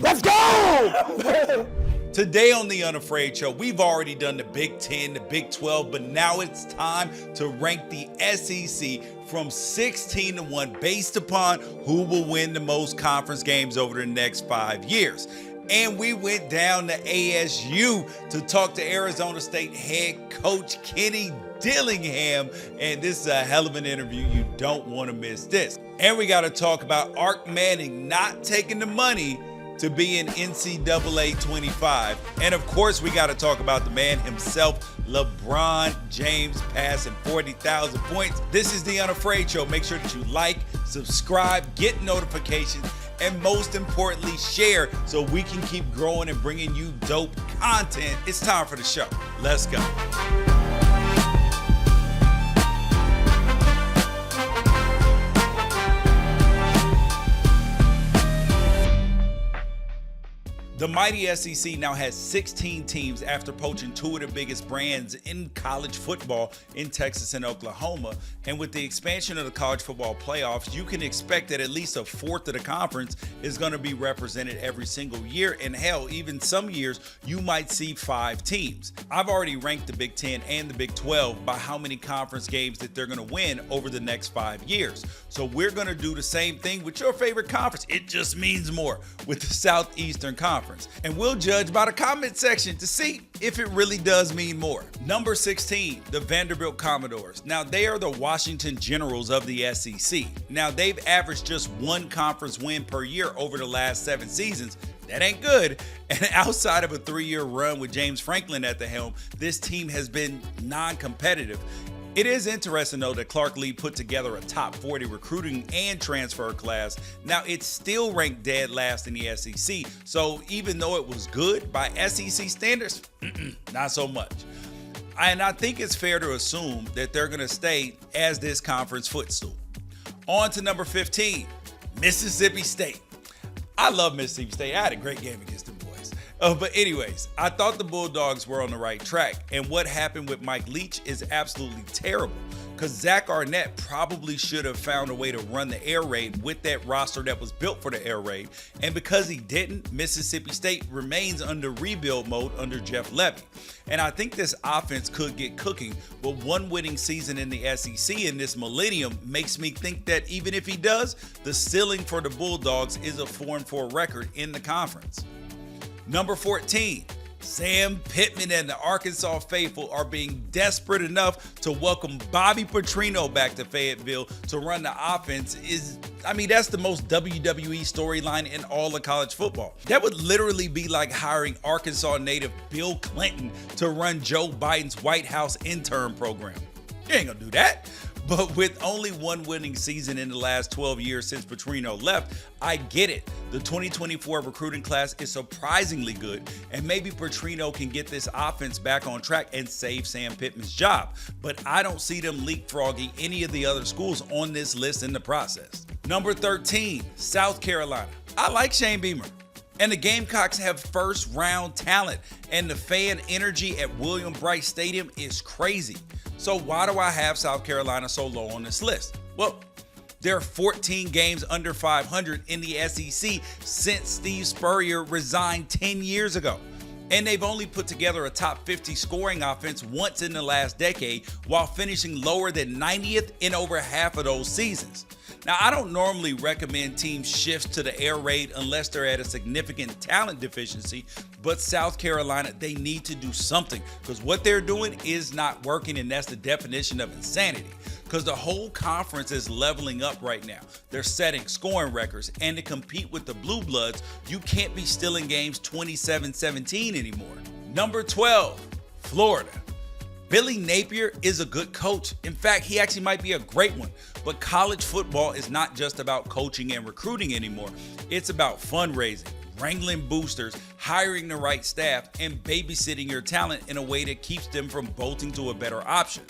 Let's go! Today on the Unafraid Show, we've already done the Big 10, the Big 12, but now it's time to rank the SEC from 16 to 1 based upon who will win the most conference games over the next 5 years. And we went down to ASU to talk to Arizona State head coach Kenny Dillingham. And this is a hell of an interview. You don't want to miss this. And we got to talk about Arch Manning not taking the money to be in NCAA 25. And of course, we got to talk about the man himself, LeBron James, passing 40,000 points. This is the Unafraid Show. Make sure that you like, subscribe, get notifications, and most importantly, share so we can keep growing and bringing you dope content. It's time for the show. Let's go. The mighty SEC now has 16 teams after poaching two of the biggest brands in college football in Texas and Oklahoma. And with the expansion of the college football playoffs, you can expect that at least a fourth of the conference is going to be represented every single year. And hell, even some years, you might see 5 teams. I've already ranked the Big 10 and the Big 12 by how many conference games that they're going to win over the next 5 years. So we're going to do the same thing with your favorite conference. It just means more with the Southeastern Conference. And we'll judge by the comment section to see if it really does mean more. Number 16, the Vanderbilt Commodores. Now, they are the Washington Generals of the SEC. Now, they've averaged just 1 conference win per year over the last 7 seasons. That ain't good. And outside of a 3-year run with James Franklin at the helm, this team has been non-competitive. It is interesting, though, that Clark Lee put together a top 40 recruiting and transfer class. Now, it's still ranked dead last in the SEC, so even though it was good by SEC standards, not so much. And I think it's fair to assume that they're going to stay as this conference footstool. On to number 15, Mississippi State. I love Mississippi State. I had a great game against them boys. But anyways, I thought the Bulldogs were on the right track. And what happened with Mike Leach is absolutely terrible. Because Zach Arnett probably should have found a way to run the air raid with that roster that was built for the air raid. And because he didn't, Mississippi State remains under rebuild mode under Jeff Levy. And I think this offense could get cooking, but one winning season in the SEC in this millennium makes me think that even if he does, the ceiling for the Bulldogs is a 4-4 record in the conference. Number 14, Sam Pittman and the Arkansas faithful are being desperate enough to welcome Bobby Petrino back to Fayetteville to run the offense. That's the most WWE storyline in all of college football. That would literally be like hiring Arkansas native Bill Clinton to run Joe Biden's White House intern program. You ain't gonna do that. But with only one winning season in the last 12 years since Petrino left, I get it. The 2024 recruiting class is surprisingly good, and maybe Petrino can get this offense back on track and save Sam Pittman's job. But I don't see them leapfrogging any of the other schools on this list in the process. Number 13, South Carolina. I like Shane Beamer. And the Gamecocks have first-round talent, and the fan energy at William Brice Stadium is crazy. So why do I have South Carolina so low on this list? Well, they're 14 games under 500 in the SEC since Steve Spurrier resigned 10 years ago. And they've only put together a top 50 scoring offense once in the last decade while finishing lower than 90th in over half of those seasons. Now, I don't normally recommend teams shift to the air raid unless they're at a significant talent deficiency, but South Carolina, they need to do something because what they're doing is not working, and that's the definition of insanity because the whole conference is leveling up right now. They're setting scoring records, and to compete with the Blue Bloods, you can't be stealing games 27-17 anymore. Number 12, Florida. Billy Napier is a good coach. In fact, he actually might be a great one. But college football is not just about coaching and recruiting anymore. It's about fundraising, wrangling boosters, hiring the right staff, and babysitting your talent in a way that keeps them from bolting to a better option.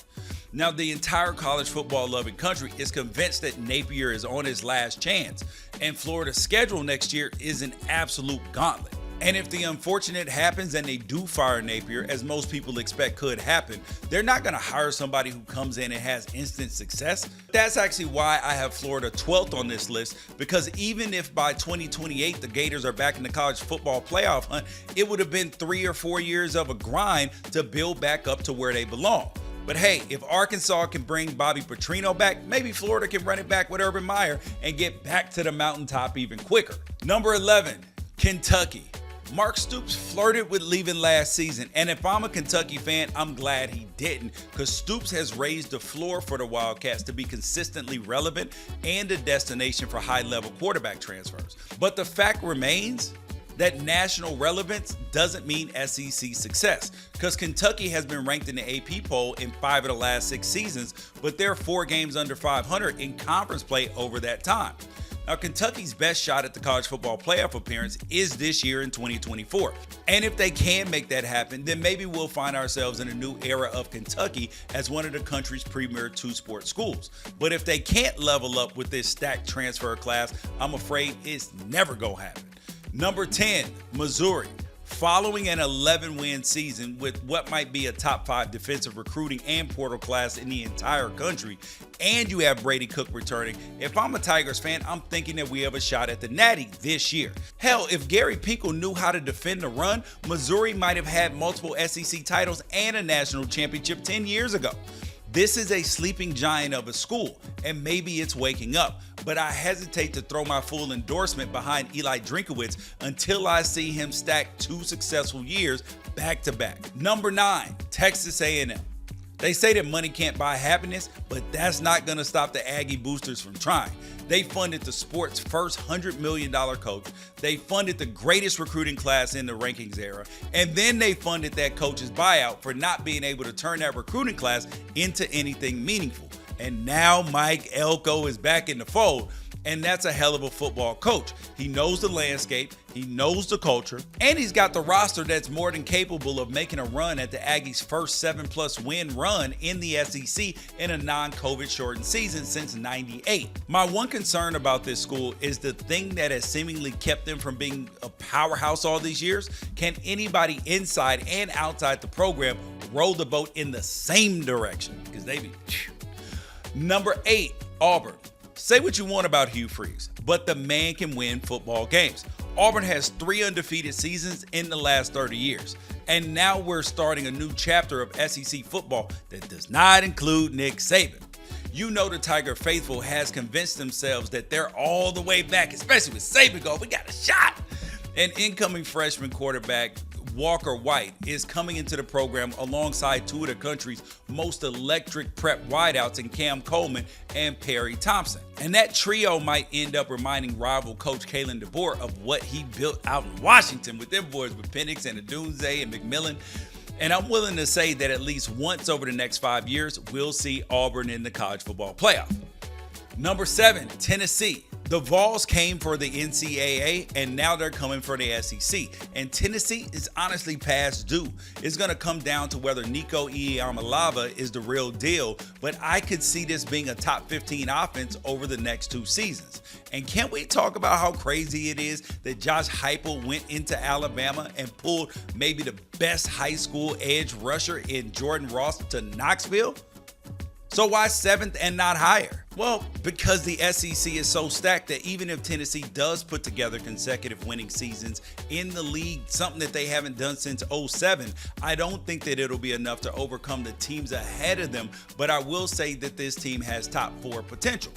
Now, the entire college football-loving country is convinced that Napier is on his last chance, and Florida's schedule next year is an absolute gauntlet. And if the unfortunate happens and they do fire Napier, as most people expect could happen, they're not going to hire somebody who comes in and has instant success. That's actually why I have Florida 12th on this list, because even if by 2028 the Gators are back in the college football playoff hunt, it would have been 3 or 4 years of a grind to build back up to where they belong. But hey, if Arkansas can bring Bobby Petrino back, maybe Florida can run it back with Urban Meyer and get back to the mountaintop even quicker. Number 11, Kentucky. Mark Stoops flirted with leaving last season, and if I'm a Kentucky fan, I'm glad he didn't, because Stoops has raised the floor for the Wildcats to be consistently relevant and a destination for high-level quarterback transfers. But the fact remains that national relevance doesn't mean SEC success, because Kentucky has been ranked in the AP poll in 5 of the last 6 seasons, but they're 4 games under 500 in conference play over that time. Now, Kentucky's best shot at the college football playoff appearance is this year in 2024. And if they can make that happen, then maybe we'll find ourselves in a new era of Kentucky as one of the country's premier 2-sport schools. But if they can't level up with this stacked transfer class, I'm afraid it's never gonna happen. Number 10, Missouri. Following an 11-win season with what might be a top 5 defensive recruiting and portal class in the entire country, and you have Brady Cook returning, if I'm a Tigers fan, I'm thinking that we have a shot at the Natty this year. Hell, if Gary Pinkel knew how to defend the run, Missouri might have had multiple SEC titles and a national championship 10 years ago. This is a sleeping giant of a school, and maybe it's waking up, but I hesitate to throw my full endorsement behind Eli Drinkowitz until I see him stack 2 successful years back to back. Number 9, Texas A&M. They say that money can't buy happiness, but that's not going to stop the Aggie boosters from trying. They funded the sport's first $100 million coach. They funded the greatest recruiting class in the rankings era. And then they funded that coach's buyout for not being able to turn that recruiting class into anything meaningful. And now Mike Elko is back in the fold. And that's a hell of a football coach. He knows the landscape, he knows the culture, and he's got the roster that's more than capable of making a run at the Aggies' first 7+ win run in the SEC in a non-COVID shortened season since '98. My one concern about this school is the thing that has seemingly kept them from being a powerhouse all these years. Can anybody inside and outside the program row the boat in the same direction? Because they be... Number 8, Auburn. Say what you want about Hugh Freeze, but the man can win football games. Auburn has 3 undefeated seasons in the last 30 years. And now we're starting a new chapter of SEC football that does not include Nick Saban. You know the Tiger faithful has convinced themselves that they're all the way back, especially with Saban going, we got a shot. An incoming freshman quarterback, Walker White, is coming into the program alongside 2 of the country's most electric prep wideouts in Cam Coleman and Perry Thompson. And that trio might end up reminding rival coach Kalen DeBoer of what he built out in Washington with them boys with Penix and Adunze and McMillan. And I'm willing to say that at least once over the next 5 years, we'll see Auburn in the college football playoff. Number 7, Tennessee. The Vols came for the NCAA, and now they're coming for the SEC. And Tennessee is honestly past due. It's going to come down to whether Nico Iamaleava is the real deal, but I could see this being a top 15 offense over the next 2 seasons. And can't we talk about how crazy it is that Josh Heupel went into Alabama and pulled maybe the best high school edge rusher in Jordan Ross to Knoxville? So why 7th and not higher? Well, because the SEC is so stacked that even if Tennessee does put together consecutive winning seasons in the league, something that they haven't done since '07, I don't think that it'll be enough to overcome the teams ahead of them, but I will say that this team has top 4 potential.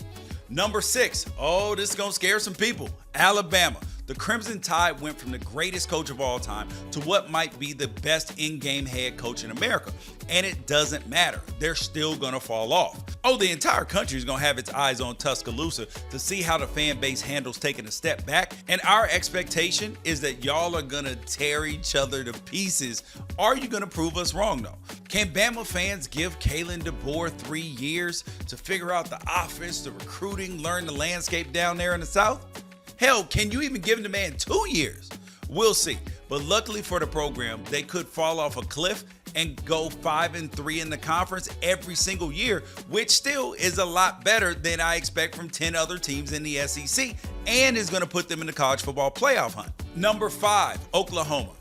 Number 6, oh, this is going to scare some people, Alabama. The Crimson Tide went from the greatest coach of all time to what might be the best in-game head coach in America. And it doesn't matter. They're still going to fall off. Oh, the entire country is going to have its eyes on Tuscaloosa to see how the fan base handles taking a step back. And our expectation is that y'all are going to tear each other to pieces. Are you going to prove us wrong, though? Can Bama fans give Kalen DeBoer 3 years to figure out the offense, the recruiting, learn the landscape down there in the South? Hell, can you even give the man 2 years? We'll see. But luckily for the program, they could fall off a cliff and go 5-3 in the conference every single year, which still is a lot better than I expect from 10 other teams in the SEC. and is going to put them in the college football playoff hunt. Number 5, Oklahoma.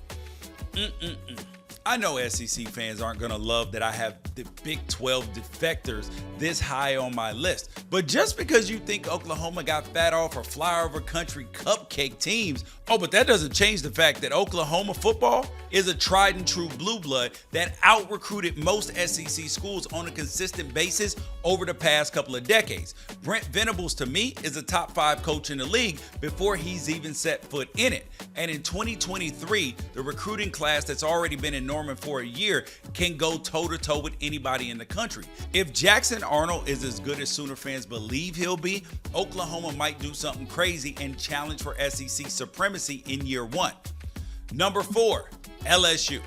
I know SEC fans aren't going to love that I have the Big 12 defectors this high on my list. But just because you think Oklahoma got fat off or flyover country cupcake teams, but that doesn't change the fact that Oklahoma football is a tried and true blue blood that out-recruited most SEC schools on a consistent basis over the past couple of decades. Brent Venables, to me, is a top 5 coach in the league before he's even set foot in it. And in 2023, the recruiting class that's already been in Norman for a year can go toe-to-toe with anybody in the country. If Jackson Arnold is as good as Sooner fans believe he'll be, Oklahoma might do something crazy and challenge for SEC supremacy in year 1. Number 4, LSU.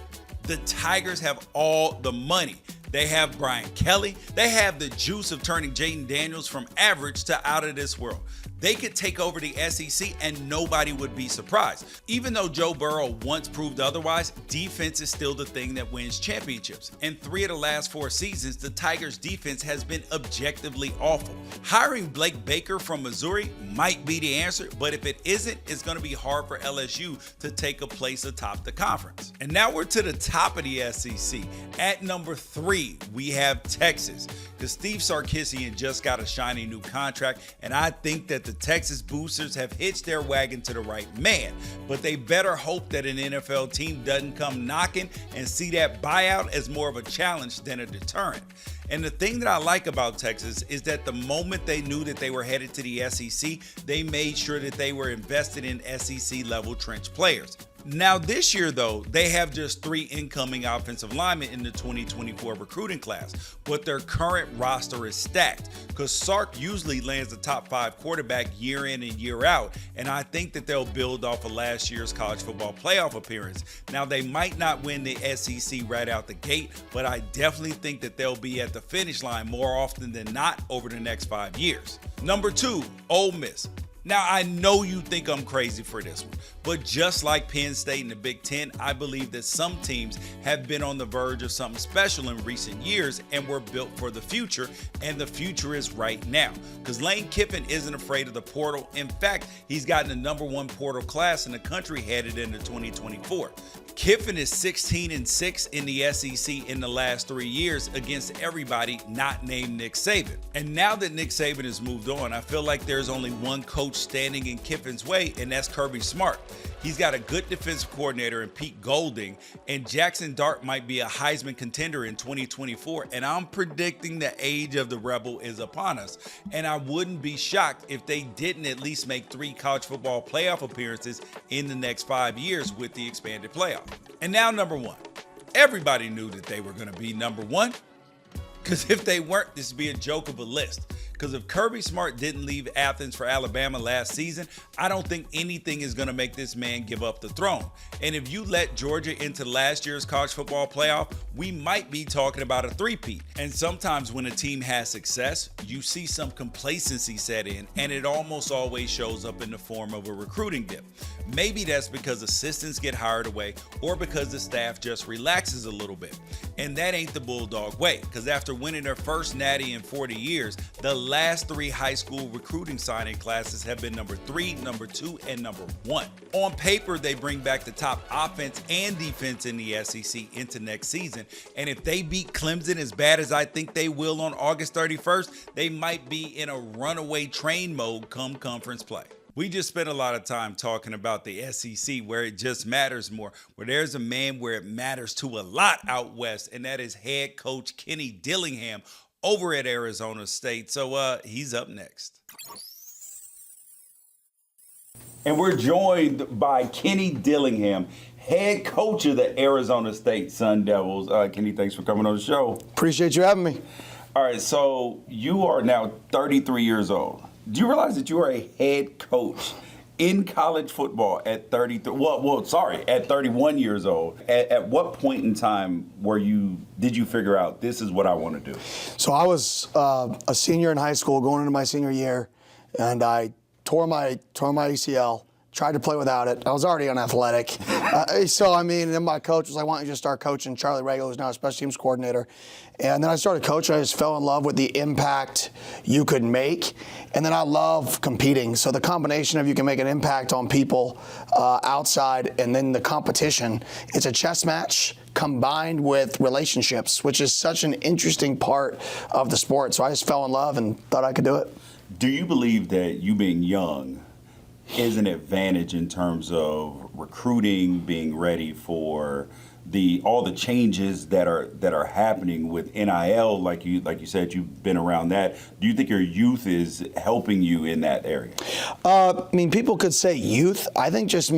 The Tigers have all the money. They have Brian Kelly. They have the juice of turning Jaden Daniels from average to out of this world. They could take over the SEC and nobody would be surprised. Even though Joe Burrow once proved otherwise, defense is still the thing that wins championships. In 3 of the last 4 seasons, the Tigers' defense has been objectively awful. Hiring Blake Baker from Missouri might be the answer, but if it isn't, it's going to be hard for LSU to take a place atop the conference. And now we're to the top of the SEC. At number 3, we have Texas. Because Steve Sarkisian just got a shiny new contract, and I think that the Texas boosters have hitched their wagon to the right man. But they better hope that an NFL team doesn't come knocking and see that buyout as more of a challenge than a deterrent. And the thing that I like about Texas is that the moment they knew that they were headed to the SEC, they made sure that they were invested in SEC-level trench players. Now this year, though, they have just 3 incoming offensive linemen in the 2024 recruiting class, but their current roster is stacked because Sark usually lands the top 5 quarterback year in and year out, and I think that they'll build off of last year's college football playoff appearance. Now, they might not win the SEC right out the gate, but I definitely think that they'll be at the finish line more often than not over the next 5 years. Number 2, Ole Miss. Now, I know you think I'm crazy for this one, but just like Penn State and the Big Ten, I believe that some teams have been on the verge of something special in recent years and were built for the future, and the future is right now. Because Lane Kiffin isn't afraid of the portal. In fact, he's gotten the number 1 portal class in the country headed into 2024. Kiffin is 16-6 in the SEC in the last 3 years against everybody not named Nick Saban. And now that Nick Saban has moved on, I feel like there's only one coach standing in Kiffin's way, and that's Kirby Smart. He's got a good defensive coordinator in Pete Golding, and Jackson Dart might be a Heisman contender in 2024, and I'm predicting the age of the Rebel is upon us. And I wouldn't be shocked if they didn't at least make 3 college football playoff appearances in the next 5 years with the expanded playoff. And now number 1. Everybody knew that they were going to be number 1, because if they weren't, this would be a joke of a list. Because if Kirby Smart didn't leave Athens for Alabama last season, I don't think anything is going to make this man give up the throne. And if you let Georgia into last year's college football playoff, we might be talking about a three-peat. And sometimes when a team has success, you see some complacency set in, and it almost always shows up in the form of a recruiting dip. Maybe that's because assistants get hired away or because the staff just relaxes a little bit. And that ain't the Bulldog way, because after winning their first natty in 40 years, the last 3 high school recruiting signing classes have been number 3, number 2, and number 1. On paper, they bring back the top offense and defense in the SEC into next season. And if they beat Clemson as bad as I think they will on August 31st, they might be in a runaway train mode come conference play. We just spent a lot of time talking about the SEC, where it just matters more, where there's a man where it matters to a lot out west, and that is head coach Kenny Dillingham over at Arizona State. So he's up next. And we're joined by Kenny Dillingham, head coach of the Arizona State Sun Devils. Kenny, thanks for coming on the show. Appreciate you having me. All right, so you are now 33 years old. Do you realize that you are a head coach in college football at 31 years old? At what point in time did you figure out this is what I want to do? So I was a senior in high school, going into my senior year, and I tore my ACL tried to play without it. I was already unathletic. So, I mean, then my coach was like, why don't you just start coaching? Charlie Regal, who's now a special teams coordinator. And then I started coaching. I just fell in love with the impact you could make. And then I love competing. So the combination of you can make an impact on people outside and then the competition, it's a chess match combined with relationships, which is such an interesting part of the sport. So I just fell in love and thought I could do it. Do you believe that you being young is an advantage in terms of recruiting, being ready for all the changes that are happening with NIL? Like you said, you've been around that. Do you think your youth is helping you in that area? I mean, people could say youth. I think just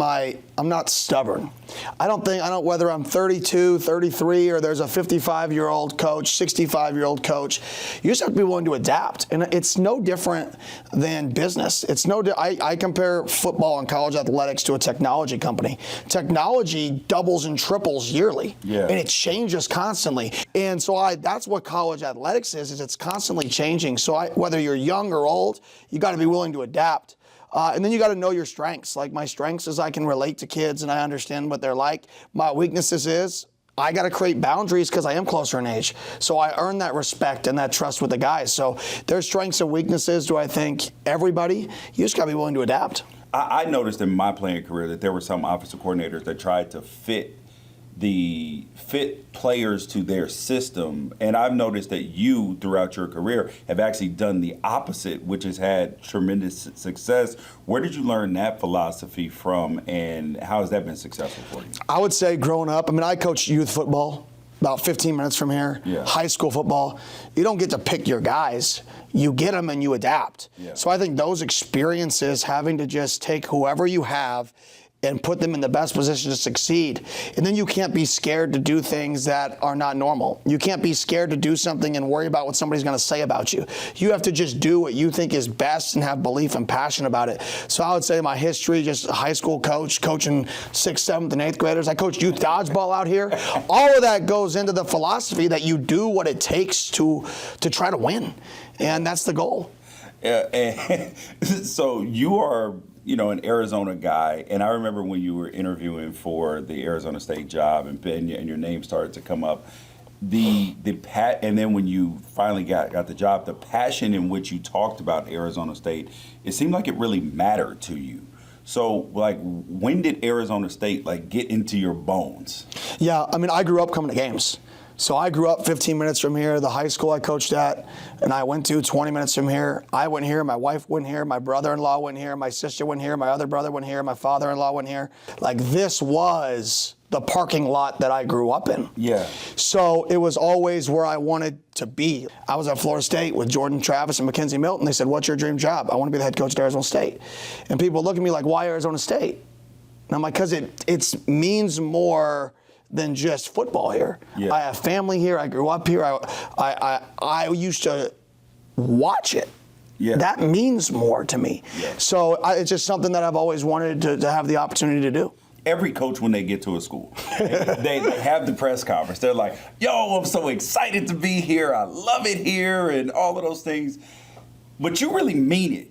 I'm not stubborn. I don't whether I'm 32, 33, or there's a 55-year-old coach, 65-year-old coach. You just have to be willing to adapt. And it's no different than business. I compare football and college athletics to a technology company. Technology doubles and triples yearly. Yeah. And it changes constantly. And so that's what college athletics is it's constantly changing. So whether you're young or old, you got to be willing to adapt. And then you got to know your strengths. Like my strengths is I can relate to kids and I understand what they're like. My weaknesses is I got to create boundaries because I am closer in age. So I earn that respect and that trust with the guys. So there's strengths and weaknesses to, I think, everybody. You just got to be willing to adapt. I noticed in my playing career that there were some offensive coordinators that tried to fit players to their system, and I've noticed that you throughout your career have actually done the opposite, which has had tremendous success. Where did you learn that philosophy from, and how has that been successful for you? I would say growing up, I coached youth football about 15 minutes from here. Yeah. High school football, you don't get to pick your guys. You get them and you adapt. Yeah. So I think those experiences, having to just take whoever you have and put them in the best position to succeed. And then you can't be scared to do things that are not normal. You can't be scared to do something and worry about what somebody's going to say about you. You have to just do what you think is best and have belief and passion about it. So I would say my history, just a high school coach, coaching 6th, 7th, and 8th graders. I coached youth dodgeball out here. All of that goes into the philosophy that you do what it takes to try to win. And that's the goal. And so you are, an Arizona guy, and I remember when you were interviewing for the Arizona State job, and your name started to come up. And then when you finally got the job, the passion in which you talked about Arizona State, it seemed like it really mattered to you. So, when did Arizona State get into your bones? Yeah, I grew up coming to games. So I grew up 15 minutes from here. The high school I coached at, and I went to 20 minutes from here. I went here. My wife went here. My brother-in-law went here. My sister went here. My other brother went here. My father-in-law went here. This was the parking lot that I grew up in. Yeah. So it was always where I wanted to be. I was at Florida State with Jordan Travis and Mackenzie Milton. They said, "What's your dream job?" "I want to be the head coach at Arizona State." And people look at me like, "Why Arizona State?" And I'm like, because it means more than just football here. Yeah. I have family here. I grew up here. I used to watch it. Yeah. That means more to me. Yeah. So it's just something that I've always wanted to have the opportunity to do. Every coach, when they get to a school, they have the press conference. They're like, "Yo, I'm so excited to be here. I love it here," and all of those things. But you really mean it.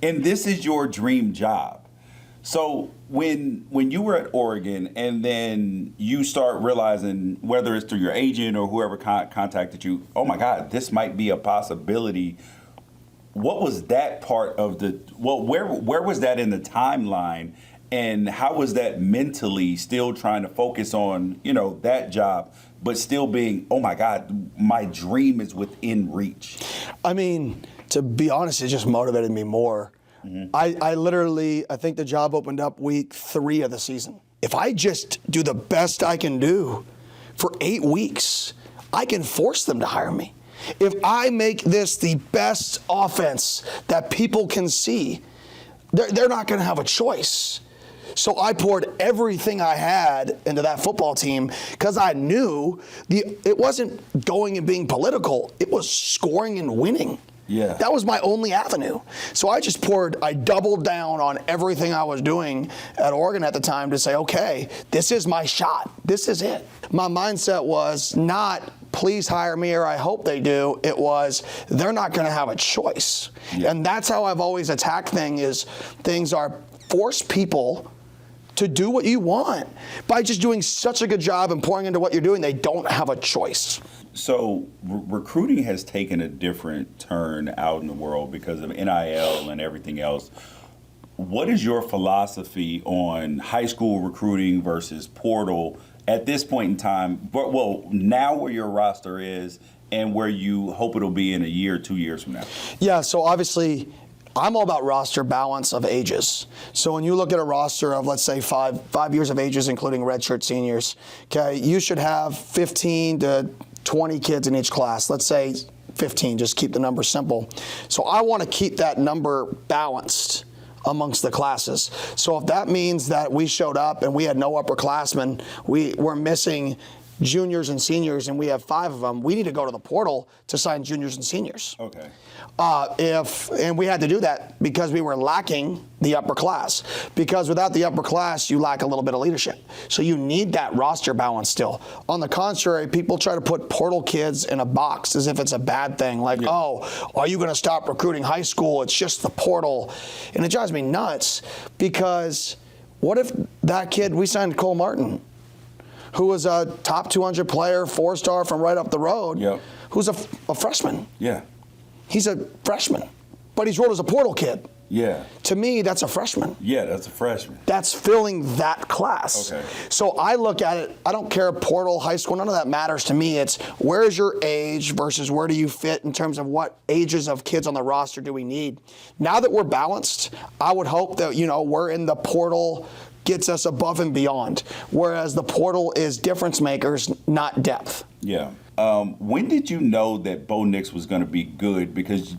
And this is your dream job. So when you were at Oregon and then you start realizing, whether it's through your agent or whoever contacted you, oh my God, this might be a possibility. What was that part of where was that in the timeline, and how was that mentally, still trying to focus on, that job, but still being, oh my God, my dream is within reach? To be honest, it just motivated me more. Mm-hmm. I think the job opened up week 3 of the season. If I just do the best I can do for 8 weeks, I can force them to hire me. If I make this the best offense that people can see, they're not going to have a choice. So I poured everything I had into that football team because I knew it wasn't going and being political. It was scoring and winning. Yeah. That was my only avenue. So I doubled down on everything I was doing at Oregon at the time to say, okay, this is my shot. This is it. My mindset was not, please hire me or I hope they do. It was, they're not going to have a choice. Yeah. And that's how I've always attacked things are force people to do what you want. By just doing such a good job and pouring into what you're doing, they don't have a choice. So recruiting has taken a different turn out in the world because of NIL and everything else. What is your philosophy on high school recruiting versus portal at this point in time? Well, now where your roster is and where you hope it'll be in a year, 2 years from now? Yeah, so obviously I'm all about roster balance of ages. So when you look at a roster of, let's say, five years of ages, including redshirt seniors, okay, you should have 15 to 20 kids in each class. Let's say 15, just keep the number simple. So I want to keep that number balanced amongst the classes. So if that means that we showed up and we had no upperclassmen, we're missing juniors and seniors, and we have 5 of them, we need to go to the portal to sign juniors and seniors. Okay. And we had to do that because we were lacking the upper class. Because without the upper class, you lack a little bit of leadership. So you need that roster balance still. On the contrary, people try to put portal kids in a box as if it's a bad thing. Like, oh, are you going to stop recruiting high school? It's just the portal. And it drives me nuts because what if that kid, we signed Cole Martin, who was a top 200 player, 4-star from right up the road, who's a freshman. Yeah. He's a freshman, but he's rolled as a portal kid. Yeah. To me, that's a freshman. Yeah, that's a freshman. That's filling that class. Okay. So I look at it, I don't care portal, high school, none of that matters to me. It's where is your age versus where do you fit in terms of what ages of kids on the roster do we need. Now that we're balanced, I would hope that, we're in the portal gets us above and beyond, whereas the portal is difference makers, not depth. Yeah. When did you know that Bo Nix was going to be good? Because,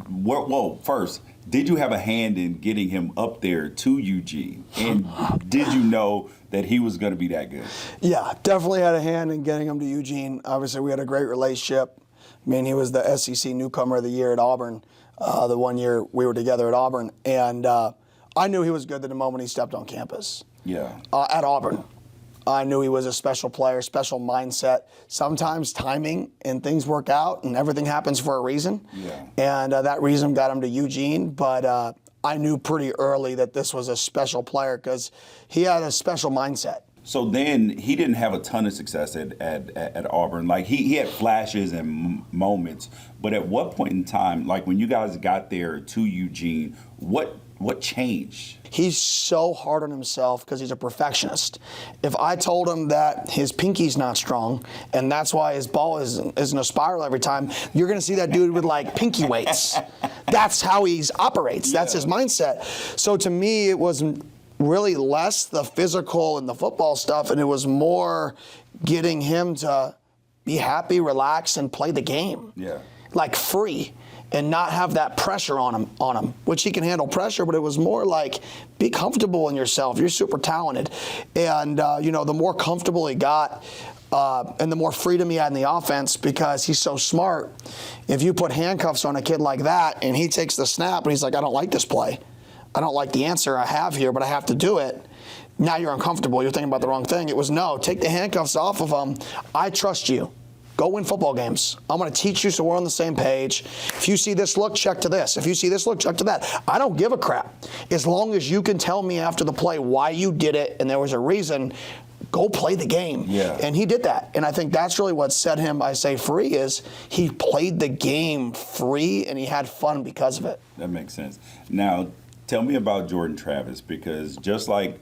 first, did you have a hand in getting him up there to Eugene? And did you know that he was going to be that good? Yeah, definitely had a hand in getting him to Eugene. Obviously, we had a great relationship. I mean, he was the SEC Newcomer of the Year at Auburn, the one year we were together at Auburn. And I knew he was good the moment he stepped on campus. Yeah. At Auburn. I knew he was a special player, special mindset. Sometimes timing and things work out and everything happens for a reason. Yeah. And that reason got him to Eugene. But I knew pretty early that this was a special player because he had a special mindset. So then he didn't have a ton of success at Auburn. Like he had flashes and moments. But at what point in time, like when you guys got there to Eugene, what changed? He's so hard on himself because he's a perfectionist. If I told him that his pinky's not strong and that's why his ball is in a spiral every time, you're going to see that dude with like pinky weights. That's how he operates. That's his mindset. So to me, it was really less the physical and the football stuff, and it was more getting him to be happy, relax, and play the game. Yeah. Like free. And not have that pressure on him, which he can handle pressure, but it was more like, be comfortable in yourself. You're super talented. And, the more comfortable he got and the more freedom he had in the offense because he's so smart, if you put handcuffs on a kid like that and he takes the snap and he's like, I don't like this play. I don't like the answer I have here, but I have to do it. Now you're uncomfortable. You're thinking about the wrong thing. It was, no, take the handcuffs off of him. I trust you. Go win football games. I'm going to teach you so we're on the same page. If you see this look, check to this. If you see this look, check to that. I don't give a crap. As long as you can tell me after the play why you did it and there was a reason, go play the game. Yeah. And he did that. And I think that's really what set him, I say, free, is he played the game free and he had fun because of it. That makes sense. Now, tell me about Jordan Travis, because just like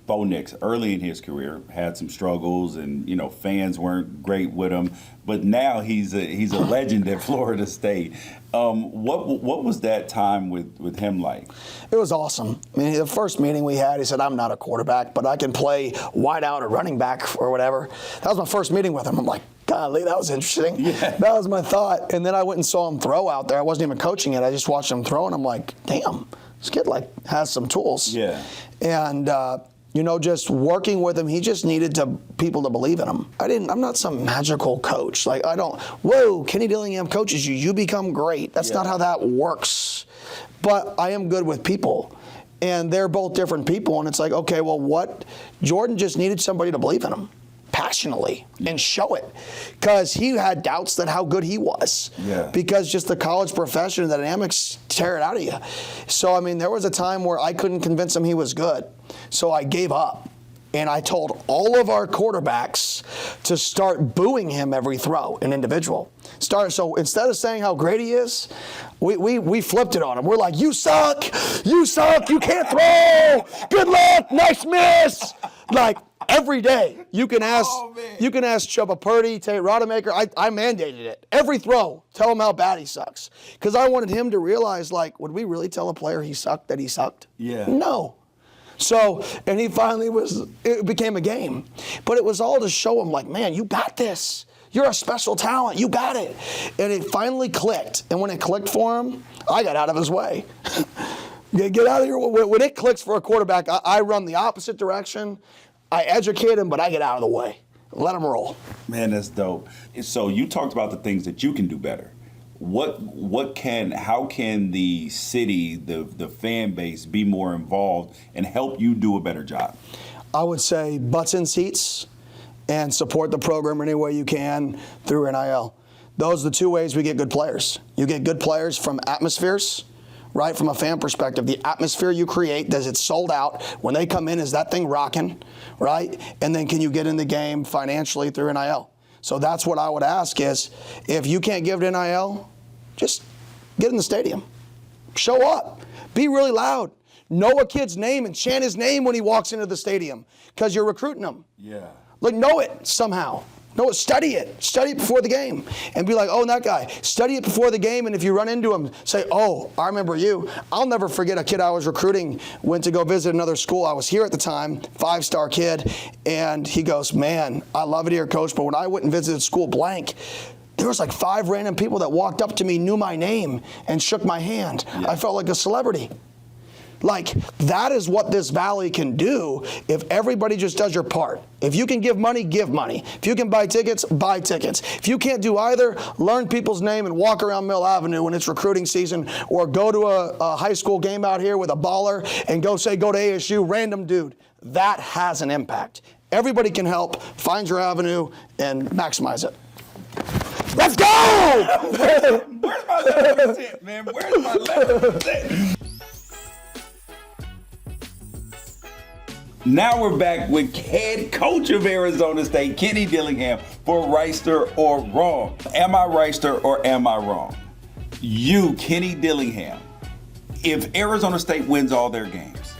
Bo Nix, early in his career, had some struggles, and fans weren't great with him. But now he's a legend at Florida State. What was that time with him like? It was awesome. I mean, the first meeting we had, he said, "I'm not a quarterback, but I can play wide out or running back or whatever." That was my first meeting with him. I'm like, golly, that was interesting. Yeah. That was my thought. And then I went and saw him throw out there. I wasn't even coaching it. I just watched him throw, and I'm like, damn, this kid has some tools. Yeah. And just working with him, he just needed people to believe in him. I'm not some magical coach. Like, Kenny Dillingham coaches you, you become great. That's not how that works. But I am good with people. And they're both different people. And it's like, okay, well, Jordan just needed somebody to believe in him. passionately and show it, because he had doubts that how good he was. Yeah. Because just the college profession, the dynamics tear it out of you. So, I mean, there was a time where I couldn't convince him he was good. So I gave up. And I told all of our quarterbacks to start booing him every throw, an individual. So instead of saying how great he is, we flipped it on him. We're like, you suck, you can't throw, good luck, nice miss. Like every day, you can ask Chubba Purdy, Tate Rodemaker. I mandated it. Every throw, tell him how bad he sucks. Because I wanted him to realize, like, would we really tell a player he sucked that he sucked? Yeah. No. So, and he finally it became a game. But it was all to show him, like, man, you got this. You're a special talent. You got it. And it finally clicked. And when it clicked for him, I got out of his way. Get out of here. When it clicks for a quarterback, I run the opposite direction. I educate him, but I get out of the way. Let him roll. Man, that's dope. So you talked about the things that you can do better. How can the city, the fan base be more involved and help you do a better job? I would say butts in seats and support the program any way you can through NIL. Those are the two ways we get good players. You get good players from atmospheres, right? From a fan perspective, the atmosphere you create, does it sold out? When they come in, is that thing rocking, right? And then can you get in the game financially through NIL? So that's what I would ask is, if you can't give to NIL, just get in the stadium. Show up. Be really loud. Know a kid's name and chant his name when he walks into the stadium, because you're recruiting him. Yeah. Like, know it somehow. Know it. Study it. Study it before the game. And be like, oh, that guy. Study it before the game, and if you run into him, say, oh, I remember you. I'll never forget a kid I was recruiting, went to go visit another school. I was here at the time, 5-star kid, and he goes, man, I love it here, Coach, but when I went and visited school blank, there was like 5 random people that walked up to me, knew my name, and shook my hand. Yeah. I felt like a celebrity. Like, that is what this valley can do if everybody just does your part. If you can give money, give money. If you can buy tickets, buy tickets. If you can't do either, learn people's name and walk around Mill Avenue when it's recruiting season, or go to a high school game out here with a baller and go to ASU, random dude. That has an impact. Everybody can help. Find your avenue and maximize it. Let's go! Where's my 11%, man? Where's my 11%? Now we're back with head coach of Arizona State, Kenny Dillingham, for Wrighster or Wrong. Am I Wrighster or am I wrong? You, Kenny Dillingham, if Arizona State wins all their games,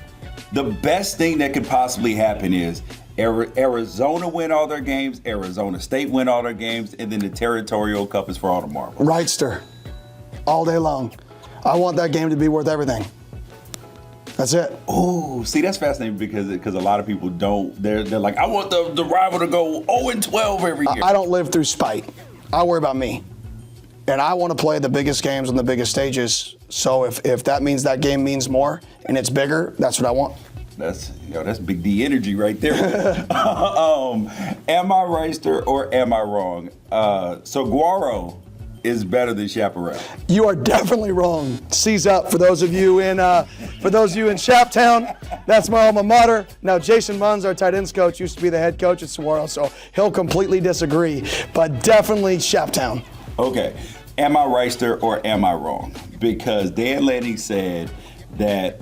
the best thing that could possibly happen is Arizona win all their games, Arizona State win all their games, and then the Territorial Cup is for all the marbles. Wrighster, all day long. I want that game to be worth everything. That's it. Oh, see, that's fascinating because a lot of people don't. They're like, I want the rival to go 0-12 every year. I don't live through spite. I worry about me. And I want to play the biggest games on the biggest stages. So if that means that game means more and it's bigger, that's what I want. That's big D energy right there. Am I Wrighster or am I wrong? So Guaro is better than Chaparral. You are definitely wrong. Seize up for those of you in Chaptown. That's my alma mater. Now Jason Munn's our tight ends coach, used to be the head coach at Saguaro, so he'll completely disagree. But definitely Chaptown. Okay. Am I Wrighster or am I wrong? Because Dan Lanning said that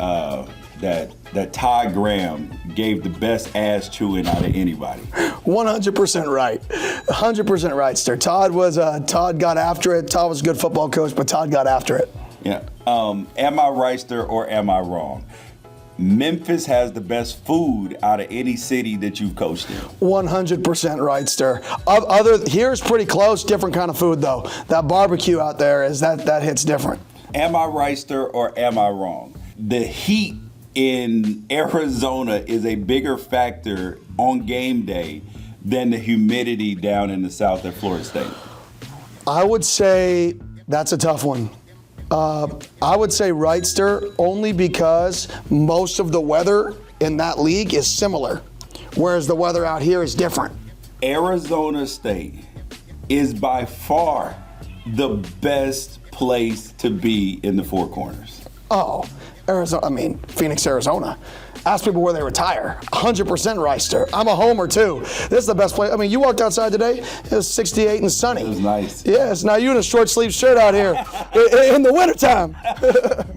that Todd Graham gave the best ass chewing out of anybody. 100% right. 100% right, sir. Todd got after it. Todd was a good football coach, but Todd got after it. Yeah. Am I Wrighster or am I wrong? Memphis has the best food out of any city that you've coached in. 100% right, sir. Here's pretty close, different kind of food though. That barbecue out there that hits different. Am I Wrighster or am I wrong? The heat in Arizona is a bigger factor on game day than the humidity down in the south at Florida State. I would say that's a tough one. I would say Wrighster only because most of the weather in that league is similar, whereas the weather out here is different. Arizona State is by far the best place to be in the Four Corners. Oh, Arizona, Phoenix, Arizona. Ask people where they retire. 100% Wrighster. I'm a homer too. This is the best place. I mean, you walked outside today, it was 68 and sunny. It was nice. Yes, now you in a short sleeve shirt out here in the wintertime.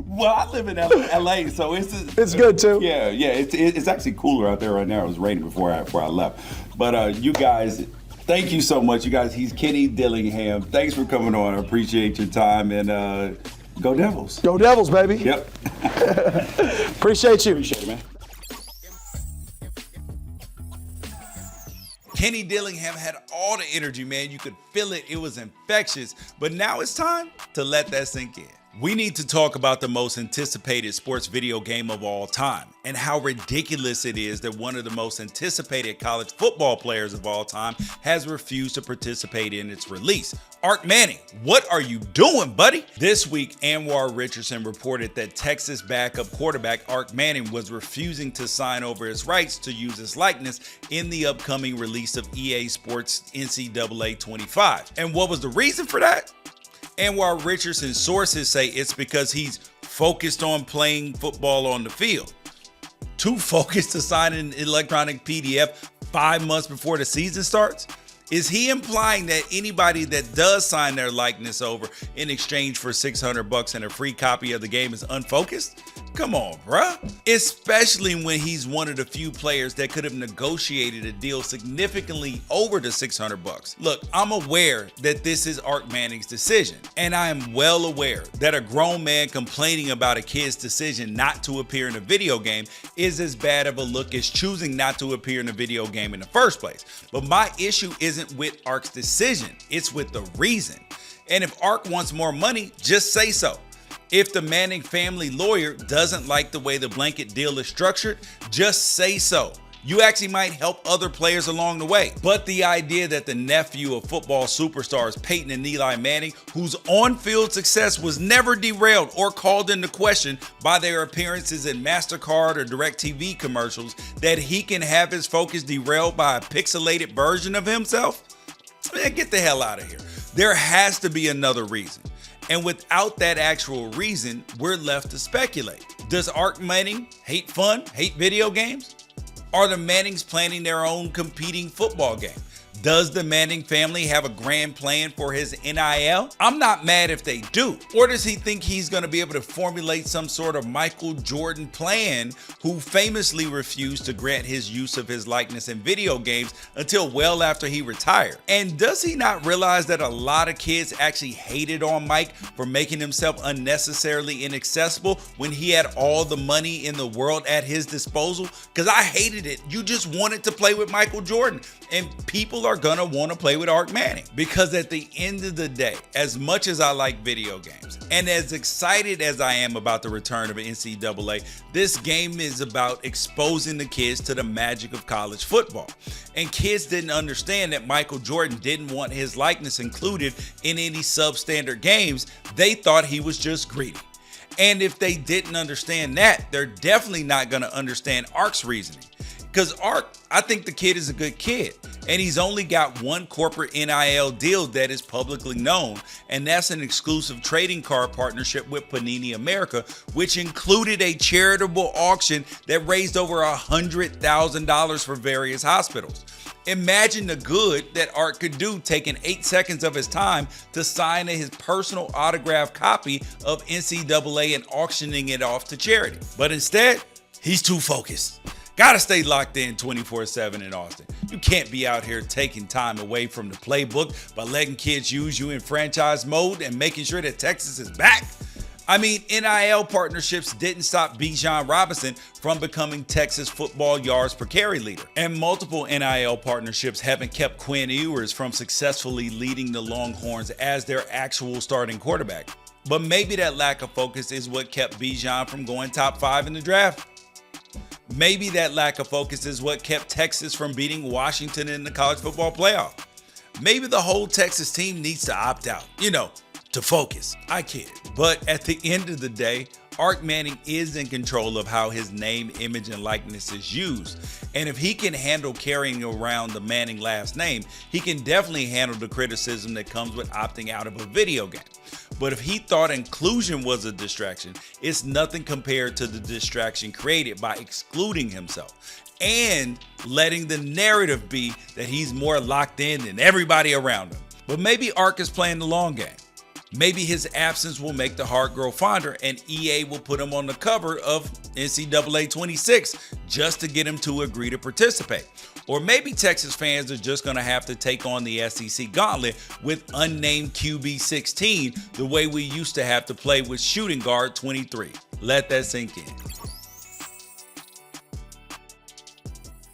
Well, I live in LA, so it's good too. Yeah, it's actually cooler out there right now. It was raining before I left. But you guys, thank you so much. You guys, he's Kenny Dillingham. Thanks for coming on. I appreciate your time, and go Devils. Go Devils, baby. Yep. Appreciate you. Appreciate it, man. Kenny Dillingham had all the energy, man. You could feel it. It was infectious. But now it's time to let that sink in. We need to talk about the most anticipated sports video game of all time and how ridiculous it is that one of the most anticipated college football players of all time has refused to participate in its release. Arch Manning, what are you doing, buddy? This week, Anwar Richardson reported that Texas backup quarterback Arch Manning was refusing to sign over his rights to use his likeness in the upcoming release of EA Sports NCAA 25. And what was the reason for that? Anwar Richardson's sources say it's because he's focused on playing football on the field. Too focused to sign an electronic PDF 5 months before the season starts? Is he implying that anybody that does sign their likeness over in exchange for $600 and a free copy of the game is unfocused? Come on, bruh. Especially when he's one of the few players that could have negotiated a deal significantly over the $600. Look, I'm aware that this is Arch Manning's decision, and I am well aware that a grown man complaining about a kid's decision not to appear in a video game is as bad of a look as choosing not to appear in a video game in the first place. But my issue isn't with Arch's decision, it's with the reason. And if Arch wants more money, just say so. If the Manning family lawyer doesn't like the way the blanket deal is structured, just say so. You actually might help other players along the way. But the idea that the nephew of football superstars Peyton and Eli Manning, whose on-field success was never derailed or called into question by their appearances in MasterCard or DirecTV commercials, that he can have his focus derailed by a pixelated version of himself? Man, get the hell out of here. There has to be another reason. And without that actual reason, we're left to speculate. Does Arch Manning hate fun, hate video games? Are the Mannings planning their own competing football game? Does the Manning family have a grand plan for his NIL? I'm not mad if they do. Or does he think he's going to be able to formulate some sort of Michael Jordan plan, who famously refused to grant his use of his likeness in video games until well after he retired? And does he not realize that a lot of kids actually hated on Mike for making himself unnecessarily inaccessible when he had all the money in the world at his disposal? Because I hated it. You just wanted to play with Michael Jordan, and people are gonna want to play with Arch Manning. Because at the end of the day, as much as I like video games and as excited as I am about the return of NCAA, this game is about exposing the kids to the magic of college football. And kids didn't understand that Michael Jordan didn't want his likeness included in any substandard games. They thought he was just greedy. And if they didn't understand that, they're definitely not gonna understand Arch's reasoning. Because Arch, I think the kid is a good kid, and he's only got one corporate NIL deal that is publicly known, and that's an exclusive trading card partnership with Panini America, which included a charitable auction that raised over $100,000 for various hospitals. Imagine the good that Arch could do taking 8 seconds of his time to sign his personal autographed copy of NCAA and auctioning it off to charity. But instead, he's too focused. Gotta stay locked in 24/7 in Austin. You can't be out here taking time away from the playbook by letting kids use you in franchise mode and making sure that Texas is back. I mean, NIL partnerships didn't stop Bijan Robinson from becoming Texas football yards per carry leader. And multiple NIL partnerships haven't kept Quinn Ewers from successfully leading the Longhorns as their actual starting quarterback. But maybe that lack of focus is what kept Bijan from going top 5 in the draft. Maybe that lack of focus is what kept Texas from beating Washington in the college football playoff. Maybe the whole Texas team needs to opt out, to focus. I kid. But at the end of the day, Arch Manning is in control of how his name, image, and likeness is used. And if he can handle carrying around the Manning last name, he can definitely handle the criticism that comes with opting out of a video game. But if he thought inclusion was a distraction, it's nothing compared to the distraction created by excluding himself and letting the narrative be that he's more locked in than everybody around him. But maybe Arch is playing the long game. Maybe his absence will make the heart grow fonder and EA will put him on the cover of NCAA 26 just to get him to agree to participate. Or maybe Texas fans are just going to have to take on the SEC gauntlet with unnamed QB 16 the way we used to have to play with shooting guard 23. Let that sink in.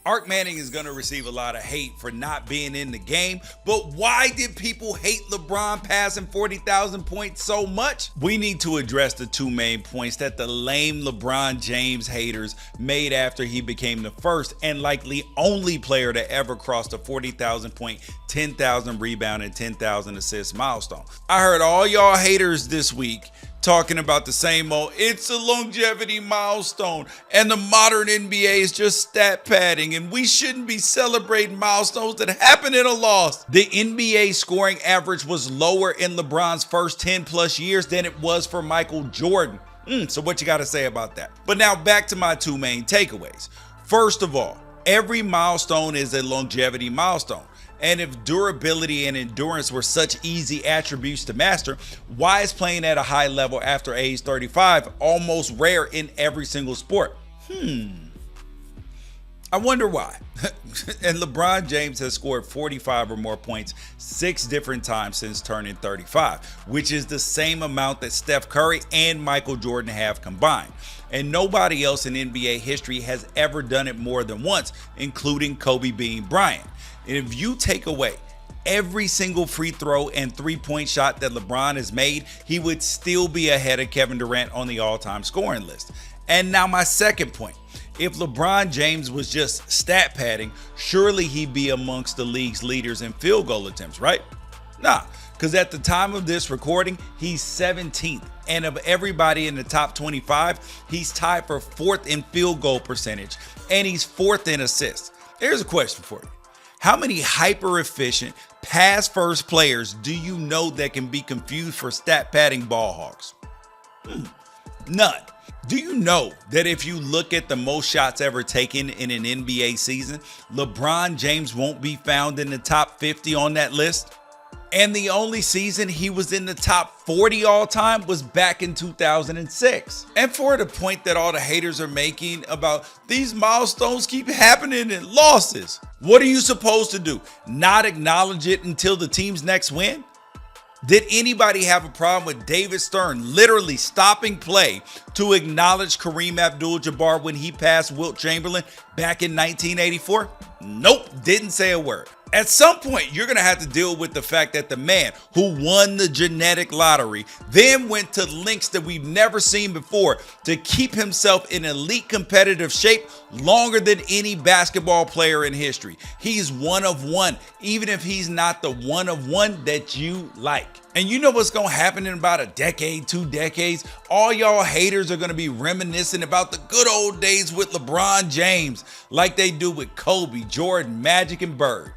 Arch Manning is going to receive a lot of hate for not being in the game, but why did people hate LeBron passing 40,000 points so much? We need to address the two main points that the lame LeBron James haters made after he became the first and likely only player to ever cross the 40,000 point, 10,000 rebound, and 10,000 assist milestone. I heard all y'all haters this week talking about the same old, it's a longevity milestone and the modern NBA is just stat padding and we shouldn't be celebrating milestones that happen in a loss. The NBA scoring average was lower in LeBron's first 10 plus years than it was for Michael Jordan. So what you got to say about that? But now back to my two main takeaways. First of all, every milestone is a longevity milestone. And if durability and endurance were such easy attributes to master, why is playing at a high level after age 35 almost rare in every single sport? I wonder why. And LeBron James has scored 45 or more points 6 different times since turning 35, which is the same amount that Steph Curry and Michael Jordan have combined. And nobody else in NBA history has ever done it more than once, including Kobe Bean Bryant. And if you take away every single free throw and three-point shot that LeBron has made, he would still be ahead of Kevin Durant on the all-time scoring list. And now my second point. If LeBron James was just stat padding, surely he'd be amongst the league's leaders in field goal attempts, right? Nah, because at the time of this recording, he's 17th. And of everybody in the top 25, he's tied for 4th in field goal percentage, and he's 4th in assists. Here's a question for you. How many hyper-efficient, pass-first players do you know that can be confused for stat padding ball hogs? None. Do you know that if you look at the most shots ever taken in an NBA season, LeBron James won't be found in the top 50 on that list? And the only season he was in the top 40 all time was back in 2006. And for the point that all the haters are making about these milestones keep happening in losses, what are you supposed to do? Not acknowledge it until the team's next win? Did anybody have a problem with David Stern literally stopping play to acknowledge Kareem Abdul-Jabbar when he passed Wilt Chamberlain back in 1984? Nope, didn't say a word. At some point, you're going to have to deal with the fact that the man who won the genetic lottery then went to lengths that we've never seen before to keep himself in elite competitive shape longer than any basketball player in history. He's one of one, even if he's not the one of one that you like. And you know what's going to happen in about a decade, 2 decades? All y'all haters are going to be reminiscing about the good old days with LeBron James like they do with Kobe, Jordan, Magic, and Bird.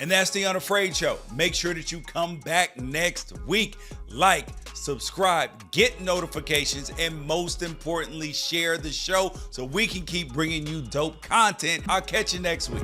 And that's the Unafraid Show. Make sure that you come back next week. Like, subscribe, get notifications, and most importantly, share the show so we can keep bringing you dope content. I'll catch you next week.